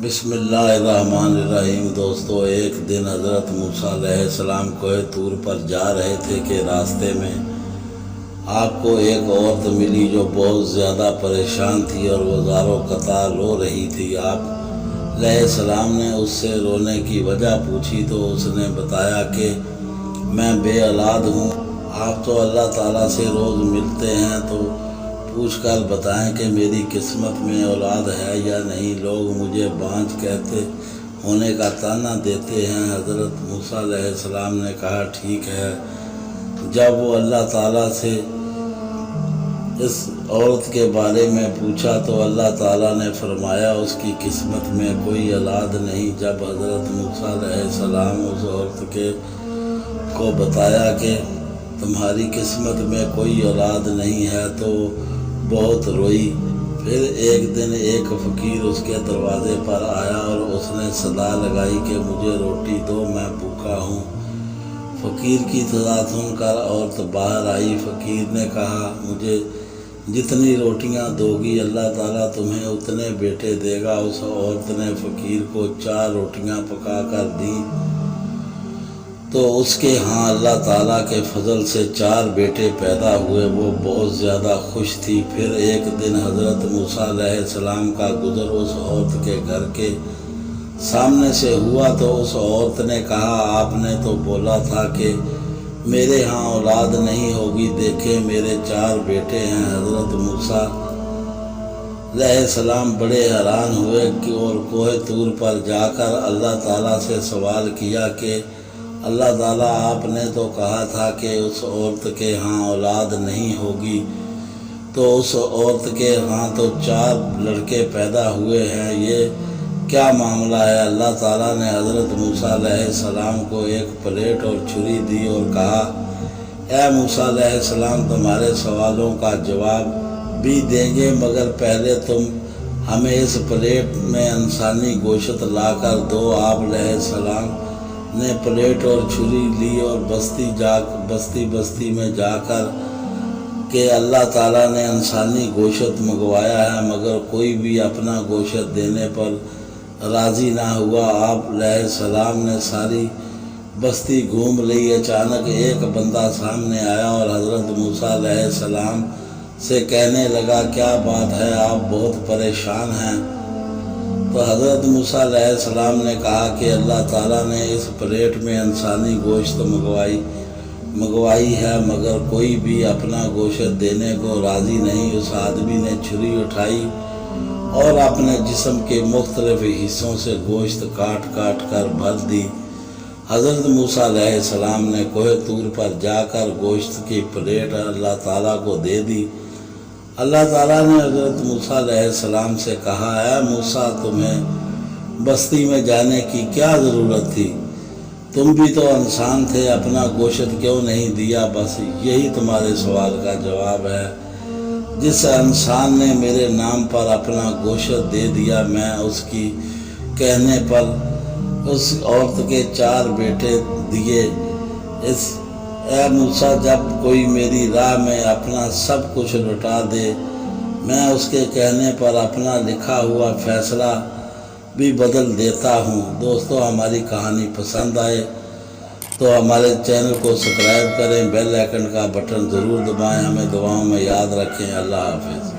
بسم اللہ الرحمن الرحیم۔ دوستو، ایک دن حضرت موسیٰ علیہ السلام کوہ طور پر جا رہے تھے کہ راستے میں آپ کو ایک عورت ملی جو بہت زیادہ پریشان تھی اور وہ زاروں قطار رو رہی تھی۔ آپ علیہ السلام نے اس سے رونے کی وجہ پوچھی تو اس نے بتایا کہ میں بے اولاد ہوں۔ آپ تو اللہ تعالیٰ سے روز ملتے ہیں تو پوچھ کر بتائیں کہ میری قسمت میں اولاد ہے یا نہیں۔ لوگ مجھے بانجھ کہتے ہونے کا طعنہ دیتے ہیں۔ حضرت موسیٰ علیہ السلام نے کہا ٹھیک ہے۔ جب وہ اللہ تعالیٰ سے اس عورت کے بارے میں پوچھا تو اللہ تعالیٰ نے فرمایا اس کی قسمت میں کوئی اولاد نہیں۔ جب حضرت موسیٰ علیہ السلام اس عورت کو بتایا کہ تمہاری قسمت میں کوئی اولاد نہیں ہے تو بہت روئی۔ پھر ایک دن ایک فقیر اس کے دروازے پر آیا اور اس نے صدا لگائی کہ مجھے روٹی دو، میں بھوکا ہوں۔ فقیر کی صدا سن کر عورت باہر آئی۔ فقیر نے کہا مجھے جتنی روٹیاں دو گی اللہ تعالیٰ تمہیں اتنے بیٹے دے گا۔ اس عورت نے فقیر کو 4 روٹیاں پکا کر دیں تو اس کے ہاں اللہ تعالیٰ کے فضل سے 4 بیٹے پیدا ہوئے۔ وہ بہت زیادہ خوش تھی۔ پھر ایک دن حضرت موسیٰ علیہ السلام کا گزر اس عورت کے گھر کے سامنے سے ہوا تو اس عورت نے کہا آپ نے تو بولا تھا کہ میرے ہاں اولاد نہیں ہوگی، دیکھیں میرے 4 بیٹے ہیں۔ حضرت موسیٰ علیہ السلام بڑے حیران ہوئے اور کوہ طور پر جا کر اللہ تعالیٰ سے سوال کیا کہ اللہ تعالیٰ آپ نے تو کہا تھا کہ اس عورت کے ہاں اولاد نہیں ہوگی، تو اس عورت کے ہاں تو 4 لڑکے پیدا ہوئے ہیں، یہ کیا معاملہ ہے؟ اللہ تعالیٰ نے حضرت موسیٰ علیہ السلام کو ایک پلیٹ اور چھری دی اور کہا اے موسیٰ علیہ السلام تمہارے سوالوں کا جواب بھی دیں گے، مگر پہلے تم ہمیں اس پلیٹ میں انسانی گوشت لا کر دو۔ آپ علیہ السلام نے پلیٹ اور چھری لی اور بستی میں جا کر کہ اللہ تعالیٰ نے انسانی گوشت منگوایا ہے مگر کوئی بھی اپنا گوشت دینے پر راضی نہ ہوا۔ آپ علیہ السلام نے ساری بستی گھوم لی۔ اچانک ایک بندہ سامنے آیا اور حضرت موسیٰ علیہ السلام سے کہنے لگا کیا بات ہے، آپ بہت پریشان ہیں؟ تو حضرت موسیٰ علیہ السلام نے کہا کہ اللہ تعالیٰ نے اس پلیٹ میں انسانی گوشت منگوائی ہے مگر کوئی بھی اپنا گوشت دینے کو راضی نہیں۔ اس آدمی نے چھری اٹھائی اور اپنے جسم کے مختلف حصوں سے گوشت کاٹ کر بھر دی۔ حضرت موسیٰ علیہ السلام نے کوہ طور پر جا کر گوشت کی پلیٹ اللہ تعالیٰ کو دے دی۔ اللہ تعالیٰ نے حضرت موسیٰ علیہ السلام سے کہا اے موسیٰ تمہیں بستی میں جانے کی کیا ضرورت تھی؟ تم بھی تو انسان تھے، اپنا گوشت کیوں نہیں دیا؟ بس یہی تمہارے سوال کا جواب ہے۔ جس انسان نے میرے نام پر اپنا گوشت دے دیا میں اس کی کہنے پر اس عورت کے 4 بیٹے دیے۔ اے موسیٰ جب کوئی میری راہ میں اپنا سب کچھ لٹا دے میں اس کے کہنے پر اپنا لکھا ہوا فیصلہ بھی بدل دیتا ہوں۔ دوستو ہماری کہانی پسند آئے تو ہمارے چینل کو سبسکرائب کریں، بیل آئیکن کا بٹن ضرور دبائیں، ہمیں دعاؤں میں یاد رکھیں۔ اللہ حافظ۔